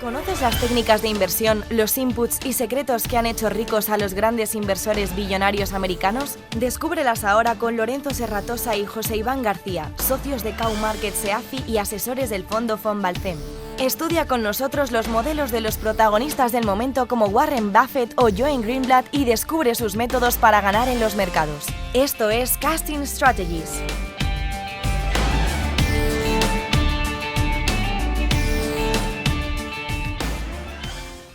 ¿Conoces las técnicas de inversión, los inputs y secretos que han hecho ricos a los grandes inversores billonarios americanos? Descúbrelas ahora con Lorenzo Serratosa y José Iván García, socios de Cow Markets EAFI y asesores del fondo Fonbalcem. Estudia con nosotros los modelos de los protagonistas del momento como Warren Buffett o Joan Greenblatt y descubre sus métodos para ganar en los mercados. Esto es Casting Strategies.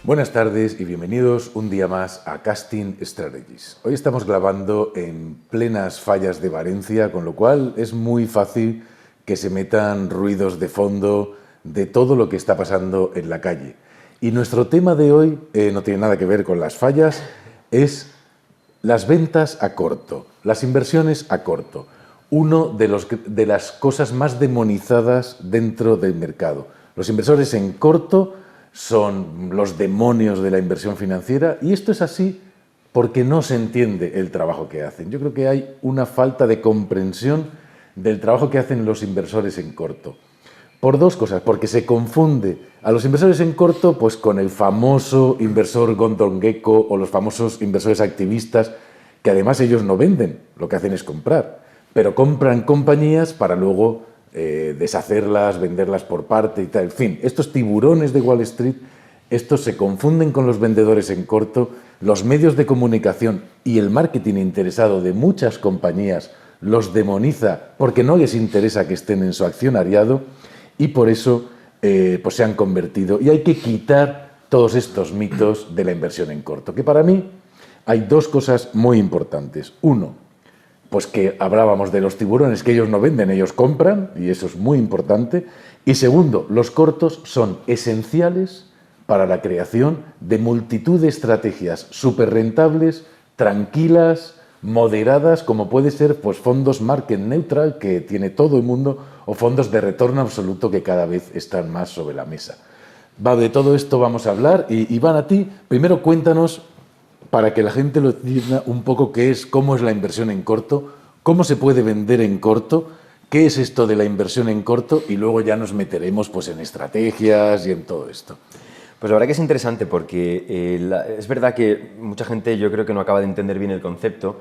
Buenas tardes y bienvenidos un día más a Casting Strategies. Hoy estamos grabando en plenas fallas de Valencia, con lo cual es muy fácil que se metan ruidos de fondo de todo lo que está pasando en la calle. Y nuestro tema de hoy no tiene nada que ver con las fallas, es las ventas a corto, las inversiones a corto. Uno de las cosas más demonizadas dentro del mercado. Los inversores en corto son los demonios de la inversión financiera y esto es así porque no se entiende el trabajo que hacen. Yo creo que hay una falta de comprensión del trabajo que hacen los inversores en corto. Por dos cosas, porque se confunde a los inversores en corto pues con el famoso inversor Gordon Gekko o los famosos inversores activistas que además ellos no venden, lo que hacen es comprar, pero compran compañías para luego deshacerlas, venderlas por parte y tal. En fin, estos tiburones de Wall Street, estos se confunden con los vendedores en corto, los medios de comunicación y el marketing interesado de muchas compañías los demoniza porque no les interesa que estén en su accionariado y por eso pues se han convertido. Y hay que quitar todos estos mitos de la inversión en corto, que para mí hay dos cosas muy importantes. Uno, pues que hablábamos de los tiburones, que ellos no venden, ellos compran, y eso es muy importante. Y segundo, los cortos son esenciales para la creación de multitud de estrategias súper rentables, tranquilas, moderadas, como puede ser pues, fondos market neutral, que tiene todo el mundo, o fondos de retorno absoluto que cada vez están más sobre la mesa. De todo esto vamos a hablar. Y Iván, a ti, primero cuéntanos, para que la gente lo entienda un poco cómo es la inversión en corto, cómo se puede vender en corto, qué es esto de la inversión en corto y luego ya nos meteremos pues, en estrategias y en todo esto. Pues la verdad que es interesante porque es verdad que mucha gente yo creo que no acaba de entender bien el concepto,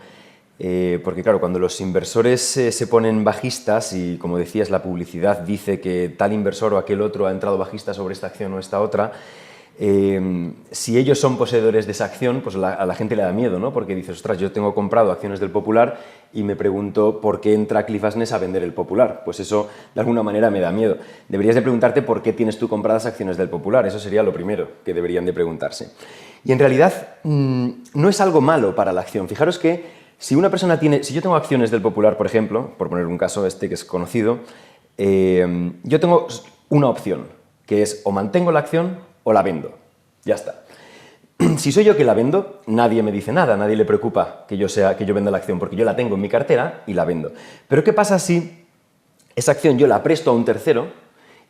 porque claro, cuando los inversores se ponen bajistas y como decías la publicidad dice que tal inversor o aquel otro ha entrado bajista sobre esta acción o esta otra, si ellos son poseedores de esa acción, pues a la gente le da miedo, ¿no? Porque dices, ostras, yo tengo comprado acciones del Popular y me pregunto por qué entra Cliff Asness a vender el Popular. Pues eso de alguna manera me da miedo. Deberías de preguntarte por qué tienes tú compradas acciones del Popular. Eso sería lo primero que deberían de preguntarse. Y en realidad no es algo malo para la acción. Fijaros que si una persona tiene, si yo tengo acciones del Popular, por ejemplo, por poner un caso este que es conocido, yo tengo una opción, que es o mantengo la acción o la vendo. Ya está. Si soy yo que la vendo, nadie me dice nada, nadie le preocupa que yo venda la acción, porque yo la tengo en mi cartera y la vendo. Pero ¿qué pasa si esa acción yo la presto a un tercero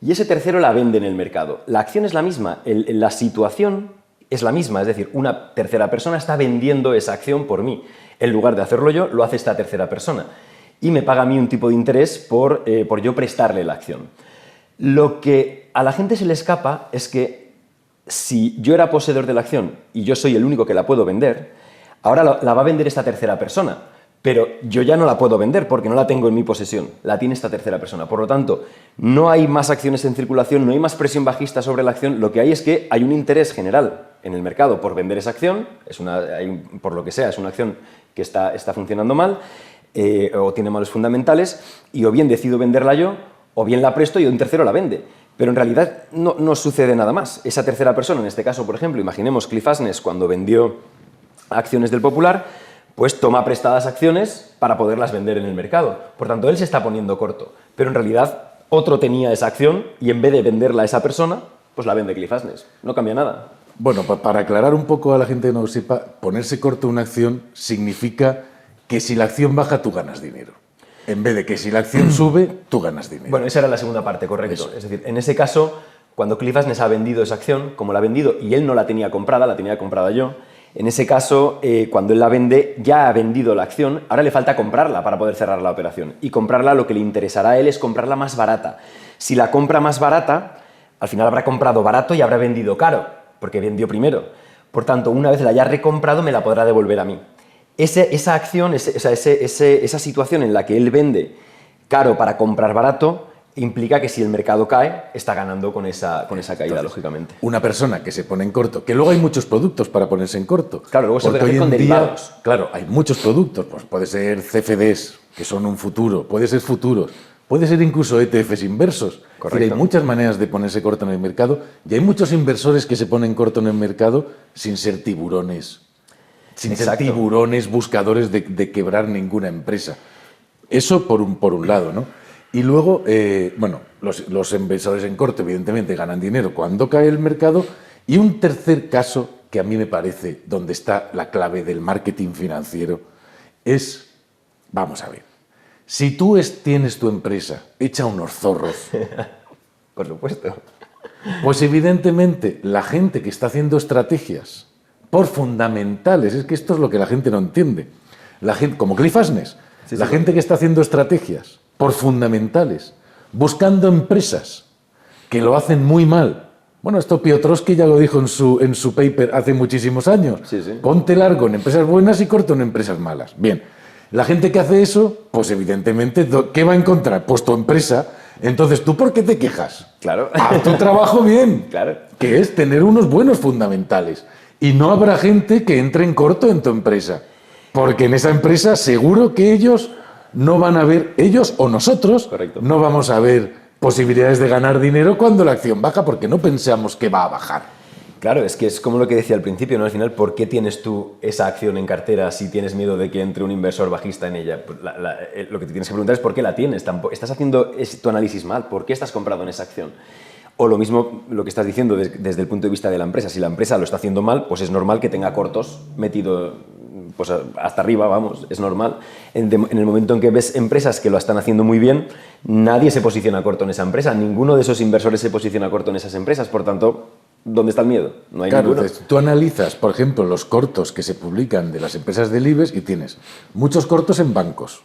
y ese tercero la vende en el mercado? La acción es la misma, la situación es la misma, es decir, una tercera persona está vendiendo esa acción por mí. En lugar de hacerlo yo, lo hace esta tercera persona y me paga a mí un tipo de interés por yo prestarle la acción. Lo que a la gente se le escapa es que si yo era poseedor de la acción y yo soy el único que la puedo vender, ahora la va a vender esta tercera persona, pero yo ya no la puedo vender porque no la tengo en mi posesión, la tiene esta tercera persona. Por lo tanto, no hay más acciones en circulación, no hay más presión bajista sobre la acción, lo que hay es que hay un interés general en el mercado por vender esa acción, por lo que sea, es una acción que está funcionando mal o tiene malos fundamentales y o bien decido venderla yo o bien la presto y un tercero la vende. Pero en realidad no sucede nada más. Esa tercera persona, en este caso, por ejemplo, imaginemos Cliff Asness cuando vendió acciones del Popular, pues toma prestadas acciones para poderlas vender en el mercado. Por tanto, él se está poniendo corto. Pero en realidad otro tenía esa acción y en vez de venderla a esa persona, pues la vende Cliff Asness. No cambia nada. Bueno, para aclarar un poco a la gente que no lo sepa, ponerse corto una acción significa que si la acción baja, tú ganas dinero. En vez de que si la acción sube, tú ganas dinero. Bueno, esa era la segunda parte, correcto. Eso. Es decir, en ese caso, cuando Cliff Asness ha vendido esa acción, como la ha vendido y él no la tenía comprada, la tenía comprada yo, en ese caso, cuando él la vende, ya ha vendido la acción, ahora le falta comprarla para poder cerrar la operación. Y comprarla, lo que le interesará a él es comprarla más barata. Si la compra más barata, al final habrá comprado barato y habrá vendido caro, porque vendió primero. Por tanto, una vez la haya recomprado, me la podrá devolver a mí. Esa acción, esa situación en la que él vende caro para comprar barato, implica que si el mercado cae, está ganando con esa caída, entonces, lógicamente. Una persona que se pone en corto, que luego hay muchos productos para ponerse en corto. Claro, luego se puede hacer con derivados. Claro, hay muchos productos, pues puede ser CFDs, que son un futuro, puede ser futuros, puede ser incluso ETFs inversos. Correcto. Es decir, hay muchas maneras de ponerse corto en el mercado y hay muchos inversores que se ponen corto en el mercado sin ser tiburones. Sin ser tiburones buscadores de quebrar ninguna empresa. Eso por un lado, ¿no? Y luego, bueno, los inversores en corto, evidentemente, ganan dinero cuando cae el mercado. Y un tercer caso, que a mí me parece donde está la clave del marketing financiero, es, vamos a ver, si tú tienes tu empresa hecha unos zorros, por supuesto, pues evidentemente la gente que está haciendo estrategias por fundamentales, es que esto es lo que la gente no entiende, la gente, como Cliff Asness, la gente que está haciendo estrategias por fundamentales, buscando empresas que lo hacen muy mal. Bueno, esto Piotrowski ya lo dijo en su paper hace muchísimos años. Ponte largo en empresas buenas y corto en empresas malas. Bien, la gente que hace eso, pues evidentemente, ¿qué va a encontrar? Pues tu empresa. Entonces, ¿tú por qué te quejas? Claro. Haz tu trabajo bien, claro, que es tener unos buenos fundamentales. Y no habrá gente que entre en corto en tu empresa. Porque en esa empresa seguro que ellos no van a ver, ellos o nosotros, correcto, no vamos a ver posibilidades de ganar dinero cuando la acción baja, porque no pensamos que va a bajar. Claro, es que es como lo que decía al principio, ¿no? Al final, ¿por qué tienes tú esa acción en cartera si tienes miedo de que entre un inversor bajista en ella? Pues lo que te tienes que preguntar es por qué la tienes. Estás haciendo tu análisis mal. ¿Por qué estás comprado en esa acción? O lo mismo lo que estás diciendo desde el punto de vista de la empresa. Si la empresa lo está haciendo mal, pues es normal que tenga cortos metido pues hasta arriba, vamos, es normal. En el momento en que ves empresas que lo están haciendo muy bien, nadie se posiciona corto en esa empresa. Ninguno de esos inversores se posiciona corto en esas empresas. Por tanto, ¿dónde está el miedo? No hay ninguno. Entonces, tú analizas, por ejemplo, los cortos que se publican de las empresas del IBEX y tienes muchos cortos en bancos.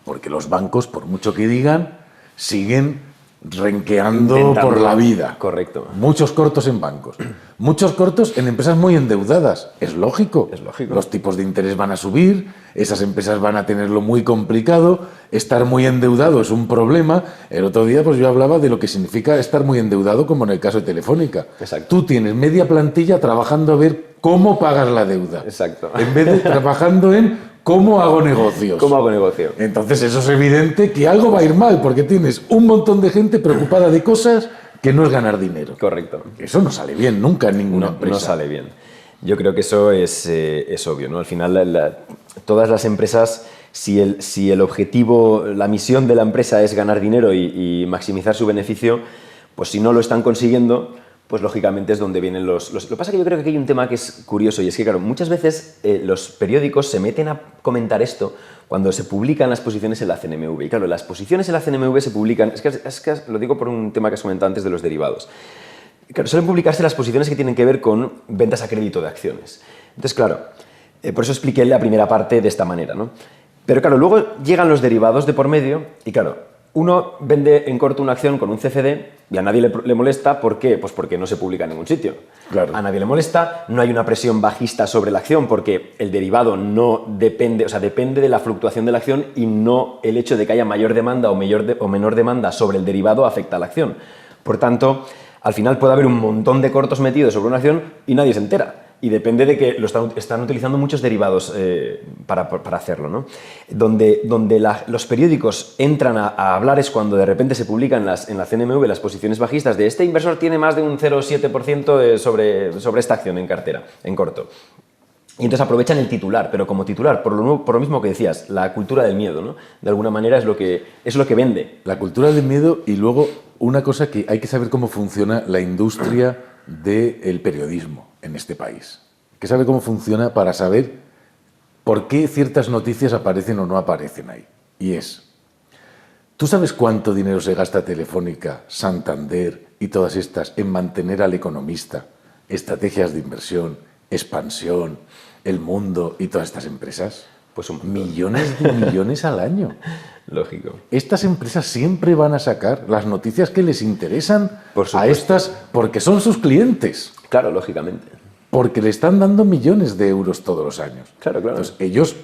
Porque los bancos, por mucho que digan, siguen renqueando por la vida. Correcto. Muchos cortos en bancos. Muchos cortos en empresas muy endeudadas. Es lógico. Es lógico. Los tipos de interés van a subir, esas empresas van a tenerlo muy complicado, estar muy endeudado es un problema. El otro día pues yo hablaba de lo que significa estar muy endeudado, como en el caso de Telefónica. Exacto. Tú tienes media plantilla trabajando a ver cómo pagas la deuda. Exacto. En vez de trabajando en ¿cómo hago negocios? ¿Cómo hago negocio? Entonces eso es evidente que algo va a ir mal, porque tienes un montón de gente preocupada de cosas que no es ganar dinero. Correcto. Eso no sale bien nunca en ninguna empresa. No sale bien. Yo creo que eso es obvio, ¿no? Al final, todas las empresas, si el objetivo, la misión de la empresa es ganar dinero y maximizar su beneficio, pues si no lo están consiguiendo, pues lógicamente es donde vienen los... Lo que pasa es que yo creo que aquí hay un tema que es curioso y es que, claro, muchas veces los periódicos se meten a comentar esto cuando se publican las posiciones en la CNMV. Y claro, las posiciones en la CNMV se publican... Es que lo digo por un tema que has comentado antes de los derivados. Claro, suelen publicarse las posiciones que tienen que ver con ventas a crédito de acciones. Entonces, claro, por eso expliqué la primera parte de esta manera, ¿no? Pero claro, luego llegan los derivados de por medio y claro, uno vende en corto una acción con un CFD y a nadie le molesta. ¿Por qué? Pues porque no se publica en ningún sitio. Claro. A nadie le molesta, no hay una presión bajista sobre la acción porque el derivado no depende, o sea, depende de la fluctuación de la acción y no el hecho de que haya mayor demanda o menor demanda sobre el derivado afecta a la acción. Por tanto, al final puede haber un montón de cortos metidos sobre una acción y nadie se entera. Y depende de que están utilizando muchos derivados para hacerlo, ¿no? Donde los periódicos entran a hablar es cuando de repente se publican en la CNMV las posiciones bajistas de este inversor tiene más de un 0,7% sobre esta acción en cartera, en corto. Y entonces aprovechan el titular, pero como titular, por lo mismo que decías, la cultura del miedo, ¿no? De alguna manera es lo que vende. La cultura del miedo y luego una cosa que hay que saber cómo funciona la industria del periodismo en este país. Hay que saber cómo funciona para saber por qué ciertas noticias aparecen o no aparecen ahí. Y es, ¿tú sabes cuánto dinero se gasta Telefónica, Santander y todas estas en mantener al Economista, estrategias de inversión, expansión, El Mundo y todas estas empresas? Pues un montón. Millones de millones al año. Lógico. Estas empresas siempre van a sacar las noticias que les interesan Por a supuesto. estas porque son sus clientes. Claro, lógicamente. Porque le están dando millones de euros todos los años. Claro, claro. Entonces, ellos,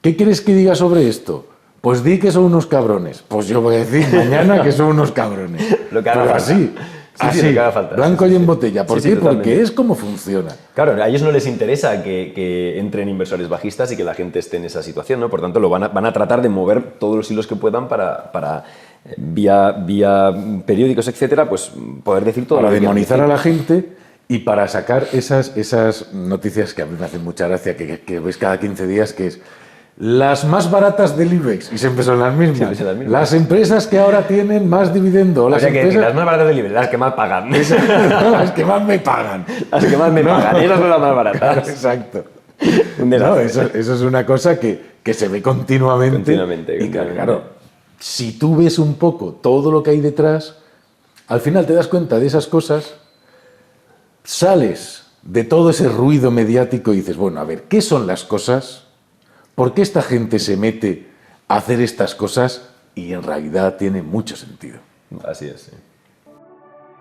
¿qué quieres que diga sobre esto? Pues di que son unos cabrones. Pues yo voy a decir mañana que son unos cabrones. Lo que haga Pero falta. así, Sí, así, lo que haga falta. blanco Sí, y sí, en sí. botella. ¿Por Sí, qué? sí, totalmente. Porque es como funciona. Claro, a ellos no les interesa que entren inversores bajistas y que la gente esté en esa situación, ¿no? Por tanto, van a tratar de mover todos los hilos que puedan para vía periódicos, etcétera, pues poder decir todo Para lo que quieran demonizar a decir. la gente y para sacar esas noticias que a mí me hacen mucha gracia, que ves cada 15 días, que es las más baratas del IBEX, y siempre son las mismas. Siempre son las mismas. Las empresas que ahora tienen más dividendo. O Las sea, que empresas las más baratas del libre, las que más pagan. las que más me pagan. Las que más me pagan, esas son las más Claro, baratas. exacto. Un No, desastre. eso es una cosa que se ve continuamente. Continuamente, Y continuamente. claro, si tú ves un poco todo lo que hay detrás, al final te das cuenta de esas cosas, sales de todo ese ruido mediático y dices, bueno, a ver, ¿qué son las cosas? ¿Por qué esta gente se mete a hacer estas cosas? Y en realidad tiene mucho sentido. Así es, sí.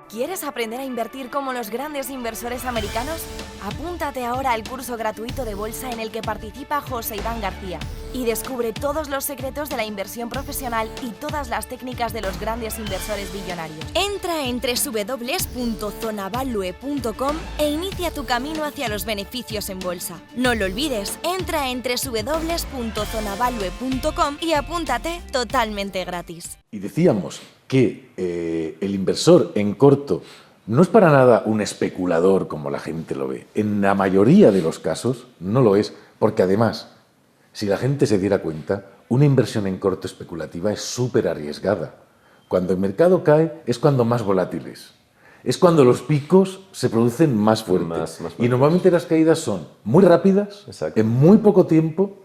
¿Quieres aprender a invertir como los grandes inversores americanos? Apúntate ahora al curso gratuito de bolsa en el que participa José Iván García y descubre todos los secretos de la inversión profesional y todas las técnicas de los grandes inversores billonarios. Entra en www.zonavalue.com e inicia tu camino hacia los beneficios en bolsa. No lo olvides, entra en www.zonavalue.com y apúntate totalmente gratis. Y decíamos que el inversor en corto no es para nada un especulador como la gente lo ve. En la mayoría de los casos no lo es, porque además, si la gente se diera cuenta, una inversión en corto especulativa es súper arriesgada. Cuando el mercado cae es cuando más volátil es. Es cuando los picos se producen más fuertes. Más Y fuertes. normalmente las caídas son muy rápidas, Exacto. en muy poco tiempo.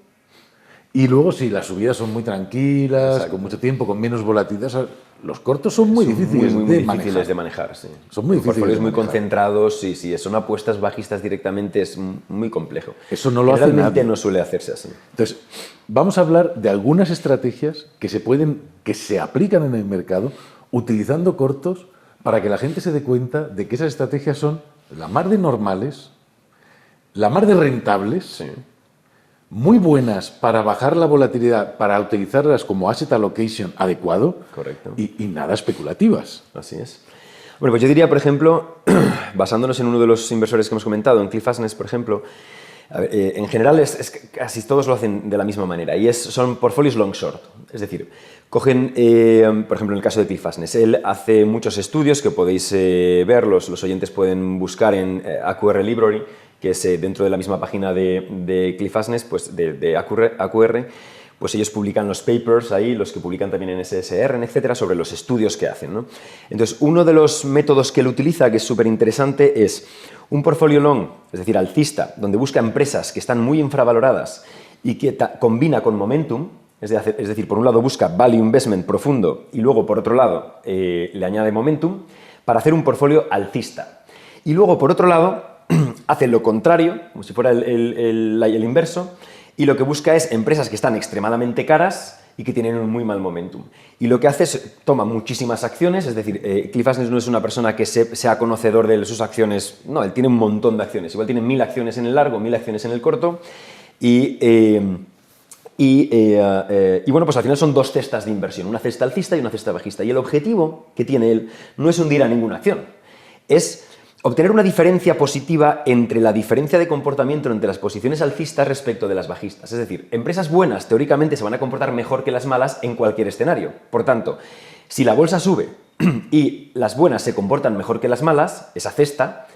Y luego, si las subidas son muy tranquilas, Exacto. con mucho tiempo, con menos volatilidad, los cortos son muy difíciles, muy de, difíciles manejar. de manejar, sí. Son muy difíciles Portfolios de muy manejar. concentrados, sí, sí, son apuestas bajistas directamente, es muy complejo. Eso no lo hace Realmente nadie. no suele hacerse así. Entonces, vamos a hablar de algunas estrategias que se aplican en el mercado utilizando cortos para que la gente se dé cuenta de que esas estrategias son la mar de normales, la mar de rentables, Sí. muy buenas para bajar la volatilidad, para utilizarlas como asset allocation adecuado. Correcto. y nada especulativas. Así es. Bueno, pues yo diría, por ejemplo, basándonos en uno de los inversores que hemos comentado, en Cliff Asness, por ejemplo, a ver, en general es que casi todos lo hacen de la misma manera y son portfolios long short. Es decir, cogen, por ejemplo, en el caso de Cliff Asness, él hace muchos estudios que podéis ver, los oyentes pueden buscar en AQR Library, que es dentro de la misma página de Cliff Asness, pues de AQR, pues ellos publican los papers ahí, los que publican también en SSR, etcétera, sobre los estudios que hacen, ¿no? Entonces, uno de los métodos que él utiliza, que es súper interesante, es un portfolio long, es decir, alcista, donde busca empresas que están muy infravaloradas y que combina con momentum, es decir, por un lado busca value investment profundo y luego, por otro lado, le añade momentum, para hacer un portfolio alcista. Y luego, por otro lado, hace lo contrario, como si fuera el inverso, y lo que busca es empresas que están extremadamente caras y que tienen un muy mal momentum. Y lo que hace es, toma muchísimas acciones, es decir, Cliff Asness no es una persona que sea conocedor de sus acciones, no, él tiene un montón de acciones, igual tiene 1000 acciones en el largo, 1000 acciones en el corto, y bueno, pues al final son dos cestas de inversión, una cesta alcista y una cesta bajista. Y el objetivo que tiene él no es hundir a ninguna acción, es obtener una diferencia positiva entre la diferencia de comportamiento entre las posiciones alcistas respecto de las bajistas. Es decir, empresas buenas teóricamente se van a comportar mejor que las malas en cualquier escenario. Por tanto, si la bolsa sube y las buenas se comportan mejor que las malas, esa cesta,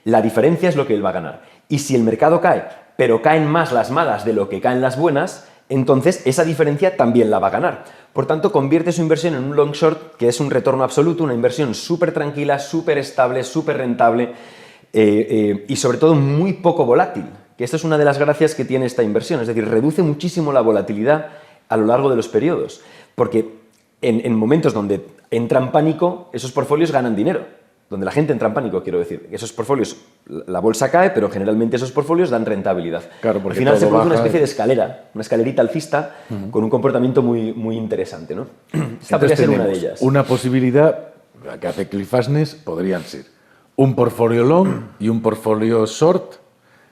la diferencia es lo que él va a ganar. Y si el mercado cae, pero caen más las malas de lo que caen las buenas, entonces esa diferencia también la va a ganar. Por tanto, convierte su inversión en un long short, que es un retorno absoluto, una inversión súper tranquila, súper estable, súper rentable y sobre todo muy poco volátil. Que esta es una de las gracias que tiene esta inversión, es decir, reduce muchísimo la volatilidad a lo largo de los periodos. Porque en momentos donde entra en pánico, esos portfolios ganan dinero. donde la gente entra en pánico, quiero decir. Esos portfolios, la bolsa cae, pero generalmente esos portfolios dan rentabilidad. Claro, porque al final todo se produce una baja especie de escalera, una escalerita alcista, con un comportamiento muy, muy interesante, ¿no? Esta podría Entonces ser una de tenemos ellas. una posibilidad, la que hace Cliff Asness, podrían ser un portfolio long y un portfolio short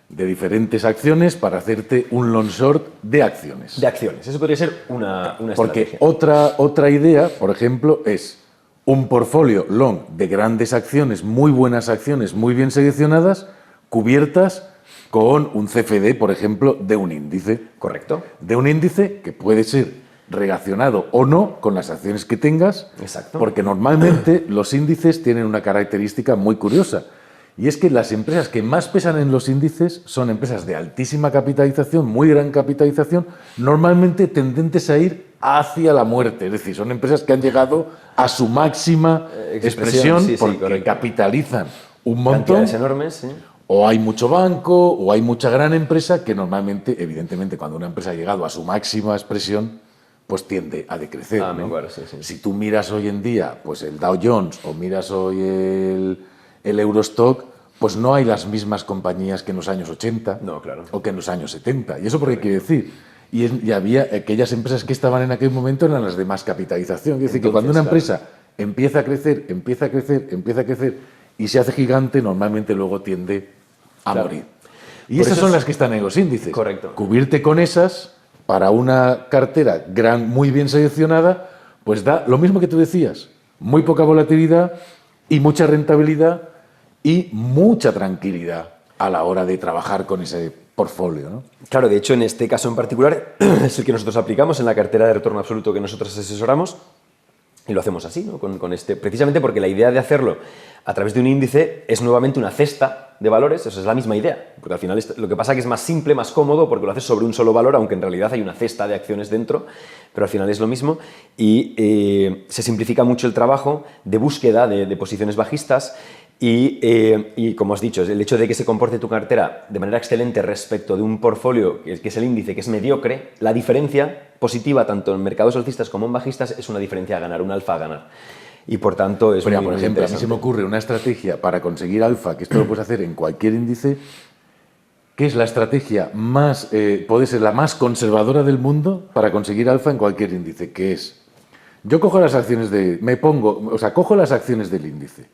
de diferentes acciones para hacerte un long short de acciones. De acciones. Eso podría ser una Porque estrategia. otra idea, por ejemplo, es un portfolio long de grandes acciones, muy buenas acciones, muy bien seleccionadas, cubiertas con un CFD, por ejemplo, de un índice. Correcto. De un índice que puede ser relacionado o no con las acciones que tengas, Exacto. porque normalmente los índices tienen una característica muy curiosa, y es que las empresas que más pesan en los índices son empresas de altísima capitalización, muy gran capitalización, normalmente tendentes a ir hacia la muerte, es decir, son empresas que han llegado a su máxima expresión sí, porque correcto. capitalizan un montón. Cantidades enormes, sí. O hay mucho banco, o hay mucha gran empresa que normalmente, evidentemente, cuando una empresa ha llegado a su máxima expresión, pues tiende a decrecer. A ¿no? menguar, sí. Si tú miras hoy en día pues el Dow Jones o miras hoy el Eurostock, pues no hay las mismas compañías que en los años 80 No, claro. o que en los años 70. ¿Y eso por qué quiere decir? Y había aquellas empresas que estaban en aquel momento eran las de más capitalización. Es decir, que cuando una empresa empieza a crecer y se hace gigante, normalmente luego tiende a morir. Y Por esas eso son es- las que están en los índices. Correcto. Cubrirte con esas para una cartera muy bien seleccionada, pues da lo mismo que tú decías, muy poca volatilidad y mucha rentabilidad y mucha tranquilidad a la hora de trabajar con ese portfolio, ¿no? Claro, de hecho, en este caso en particular es el que nosotros aplicamos en la cartera de retorno absoluto que nosotros asesoramos y lo hacemos así, ¿no? Con este, precisamente porque la idea de hacerlo a través de un índice es nuevamente una cesta de valores, eso es la misma idea, porque al final lo que pasa es que es más simple, más cómodo, porque lo haces sobre un solo valor, aunque en realidad hay una cesta de acciones dentro, pero al final es lo mismo y se simplifica mucho el trabajo de búsqueda de posiciones bajistas. Y como has dicho, el hecho de que se comporte tu cartera de manera excelente respecto de un portfolio que es el índice, que es mediocre, la diferencia positiva tanto en mercados alcistas como en bajistas es una diferencia a ganar, un alfa a ganar. Y por tanto es Pero, muy, por muy ejemplo, a mí interesante. se me ocurre una estrategia para conseguir alfa, que esto lo puedes hacer en cualquier índice, que es la estrategia más, puede ser la más conservadora del mundo para conseguir alfa en cualquier índice, que es, yo cojo las acciones cojo las acciones del índice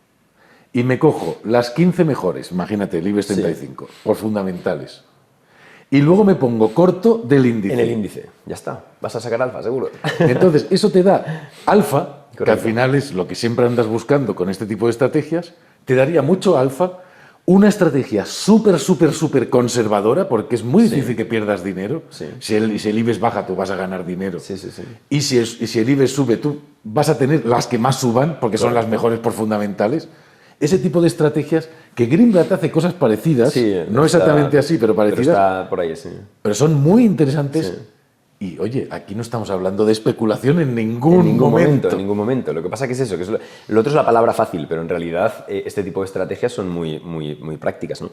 y me cojo las 15 mejores, imagínate, el IBEX 35, por fundamentales, y luego me pongo corto del índice. En el índice, ya está, vas a sacar alfa, seguro. Entonces, eso te da alfa, que al Correcto. final es lo que siempre andas buscando con este tipo de estrategias, te daría mucho alfa, una estrategia súper conservadora, porque es muy difícil que pierdas dinero. Sí. Si el IBEX baja, tú vas a ganar dinero. Sí. Y si el IBEX sube, tú vas a tener las que más suban, porque son las mejores por fundamentales. Ese tipo de estrategias, que Greenblatt hace cosas parecidas, Sí, no exactamente así, pero parecidas, Pero está por ahí, sí. pero son muy interesantes. Sí. Y oye, aquí no estamos hablando de especulación en ningún, En ningún momento, momento. en ningún momento. Lo que pasa que es eso, que lo otro es la palabra fácil, pero en realidad este tipo de estrategias son muy prácticas, ¿no?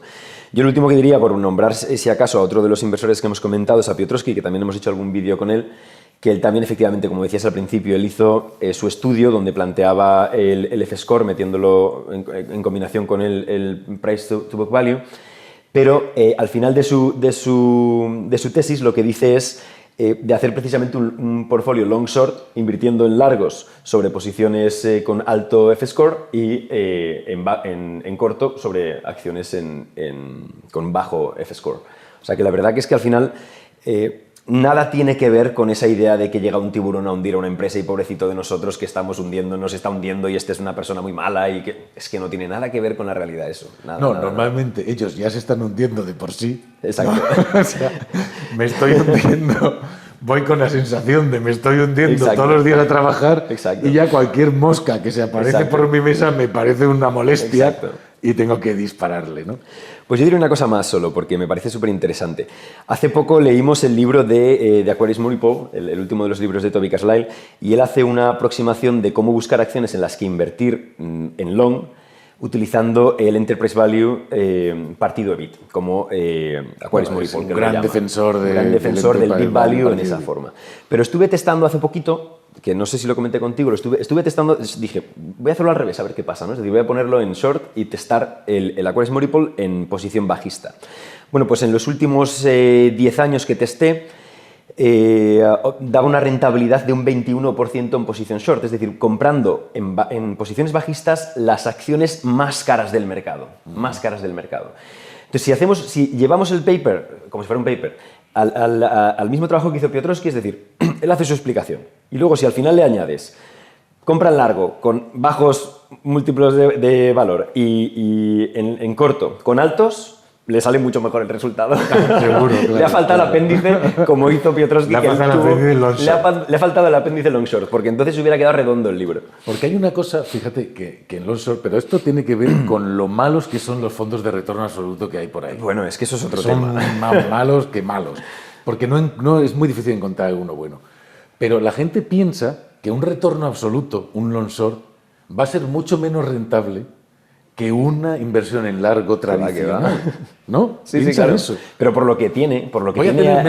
Yo lo último que diría, por nombrar si acaso a otro de los inversores que hemos comentado, es a Piotrowski, que también hemos hecho algún vídeo con él, que él también efectivamente, como decías al principio, él hizo su estudio donde planteaba el F-Score metiéndolo en combinación con el Price to Book Value, pero al final de su tesis lo que dice es de hacer precisamente un portfolio long short invirtiendo en largos sobre posiciones con alto F-score y en corto sobre acciones con bajo F-score. O sea que la verdad que es que al final nada tiene que ver con esa idea de que llega un tiburón a hundir a una empresa y pobrecito de nosotros que estamos hundiendo, nos está hundiendo y es una persona muy mala y que es que no tiene nada que ver con la realidad eso. Nada, No, nada. normalmente ellos ya se están hundiendo de por sí. Exacto. O sea, me estoy hundiendo, voy con la sensación de me estoy hundiendo Exacto. todos los días a trabajar. Exacto. Y ya cualquier mosca que se aparece Exacto. por mi mesa me parece una molestia. Exacto. Y tengo que dispararle, ¿no? Pues yo diré una cosa más solo, porque me parece súper interesante. Hace poco leímos el libro de Aquarius Murray-Paul, el último de los libros de Toby Carlyle, y él hace una aproximación de cómo buscar acciones en las que invertir en long, utilizando el Enterprise Value partido EBIT, como Aquarius Moripol. Un gran defensor, del Bit Value en esa forma. Pero estuve testando hace poquito, que no sé si lo comenté contigo, estuve testando, dije, voy a hacerlo al revés, a ver qué pasa, ¿no? Es decir, voy a ponerlo en short y testar el Aquarius Moripol en posición bajista. Bueno, pues en los últimos 10 años que testé, daba una rentabilidad de un 21% en posición short, es decir, comprando en posiciones bajistas las acciones más caras del mercado, Entonces, si llevamos el paper, como si fuera un paper, al mismo trabajo que hizo Piotrowski, es decir, él hace su explicación, y luego si al final le añades compra en largo con bajos múltiplos de valor y en corto con altos, le sale mucho mejor el resultado. Seguro, claro, le ha faltado el apéndice, como hizo Piotrowski. Le ha faltado el apéndice long short, porque entonces hubiera quedado redondo el libro. Porque hay una cosa, fíjate, que en long short, pero esto tiene que ver con lo malos que son los fondos de retorno absoluto que hay por ahí. Bueno, es que eso es otro tema. Son más malos que malos, porque no es muy difícil encontrar uno bueno. Pero la gente piensa que un retorno absoluto, un long short, va a ser mucho menos rentable que una inversión en largo tradicional, ¿no? Sí, claro. Eso. Pero por lo que tiene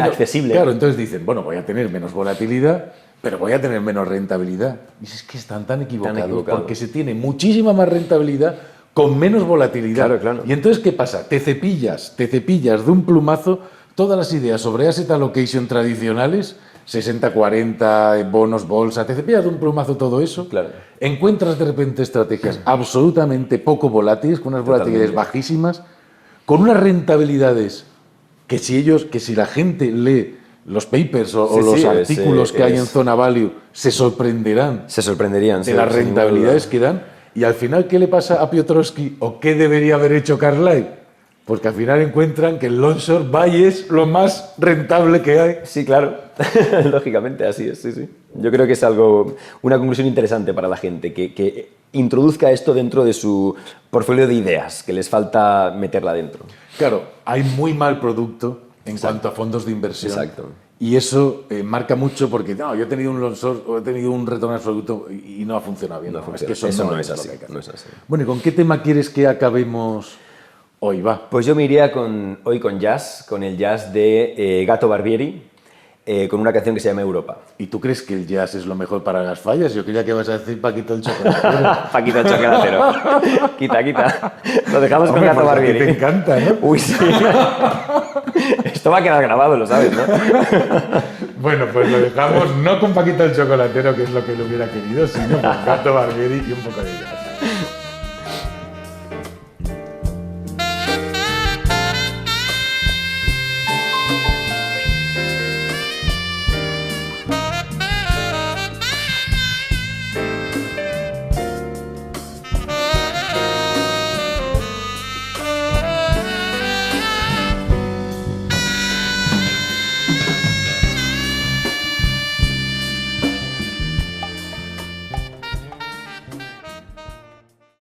accesible. Claro, entonces dicen, bueno, voy a tener menos volatilidad, pero voy a tener menos rentabilidad. Y es que están tan equivocados, porque se tiene muchísima más rentabilidad con menos volatilidad. Claro. Y entonces, ¿qué pasa? Te cepillas de un plumazo todas las ideas sobre asset allocation tradicionales, 60-40, bonos, bolsa, te cepillas de un plumazo todo eso, claro. Encuentras de repente estrategias absolutamente poco volátiles, con unas volatilidades bajísimas, con unas rentabilidades que si la gente lee los papers o los artículos que hay en Zona Value, se sorprenderían de las rentabilidades que dan. Y al final, ¿qué le pasa a Piotrowski o qué debería haber hecho Carlyle? Porque al final encuentran que el long short buy es lo más rentable que hay. Sí, claro. Lógicamente, así es, sí. Yo creo que es una conclusión interesante para la gente, que introduzca esto dentro de su portfolio de ideas, que les falta meterla dentro. Claro, hay muy mal producto en cuanto a fondos de inversión. Exacto. Y eso marca mucho porque yo he tenido un long short o he tenido un retorno absoluto y no ha funcionado bien. Es que eso no es así. Bueno, ¿y con qué tema quieres que acabemos hoy? Va. Pues yo me iría hoy con jazz, con el jazz de Gato Barbieri, con una canción que se llama Europa. ¿Y tú crees que el jazz es lo mejor para las fallas? Yo creía que ibas a decir Paquito el chocolatero. Paquito el chocolatero. Quita. Lo dejamos con Gato Barbieri. Te encanta, ¿no? Uy, sí. Esto va a quedar grabado, lo sabes, ¿no? Bueno, pues lo dejamos no con Paquito el chocolatero, que es lo que él hubiera querido, sino con Gato Barbieri y un poco de jazz.